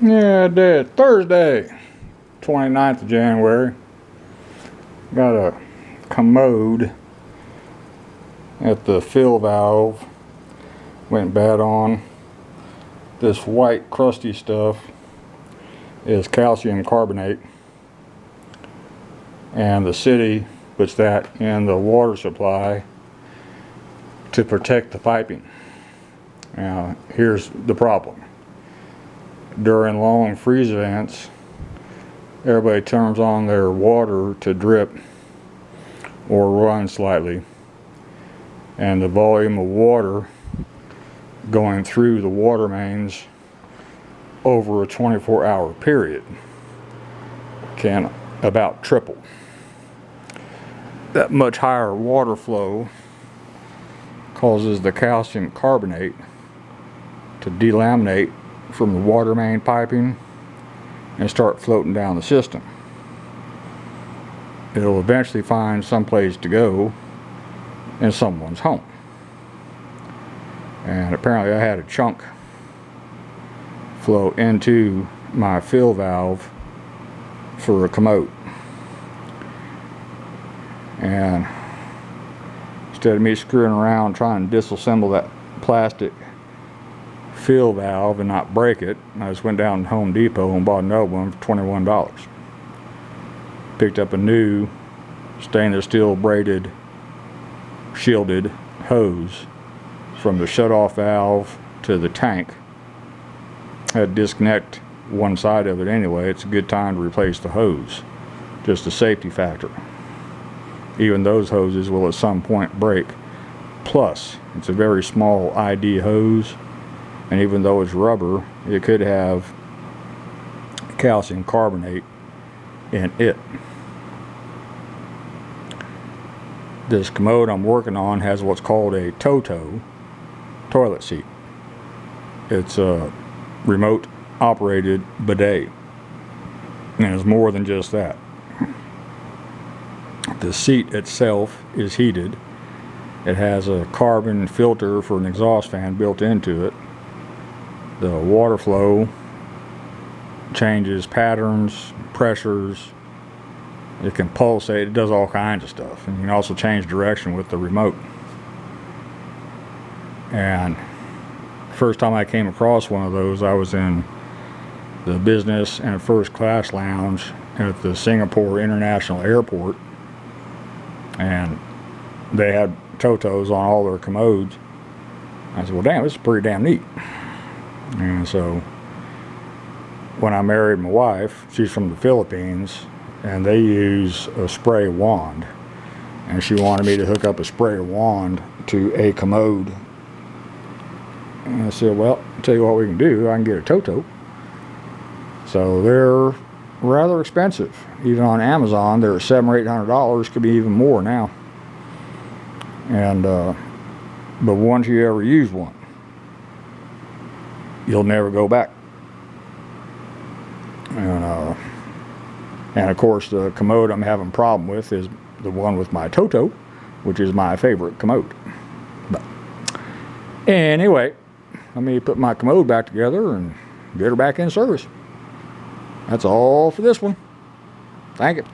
Yeah, I did. Thursday, 29th of January. Got a commode at the fill valve. Went bad on. This white crusty stuff is calcium carbonate. And the city puts that in the water supply to protect the piping. Now, here's the problem. During long freeze events, everybody turns on their water to drip or run slightly, and the volume of water going through the water mains over a 24-hour period can about triple. That much higher water flow causes the calcium carbonate to delaminate from the water main piping and start floating down the system. It'll eventually find some place to go in someone's home. And apparently I had a chunk flow into my fill valve for a commode. And instead of me screwing around trying to disassemble that plastic fill valve and not break it, I just went down to Home Depot and bought another one for $21. Picked up a new stainless steel braided shielded hose from the shutoff valve to the tank. Had to disconnect one side of it anyway. It's a good time to replace the hose, just a safety factor. Even those hoses will at some point break. Plus, it's a very small ID hose, and even though it's rubber, it could have calcium carbonate in it. This commode I'm working on has what's called a Toto toilet seat. It's a remote operated bidet, and it's more than just that. The seat itself is heated. It has a carbon filter for an exhaust fan built into it. The water flow changes patterns, pressures. It can pulsate. It does all kinds of stuff. And you can also change direction with the remote. And the first time I came across one of those, I was in the business and first class lounge at the Singapore International Airport. And they had Totos on all their commodes. I said, well, damn, this is pretty damn neat. And so when I married my wife, she's from the Philippines, and they use a spray wand. And she wanted me to hook up a spray wand to a commode. And I said, well, I'll tell you what we can do. I can get a Toto. So they're rather expensive. Even on Amazon, they're $700 or $800. Could be even more now. And but once you ever use one, you'll never go back. And of course, the commode I'm having a problem with is the one with my Toto, which is my favorite commode. But anyway, let me put my commode back together and get her back in service. That's all for this one. Thank you.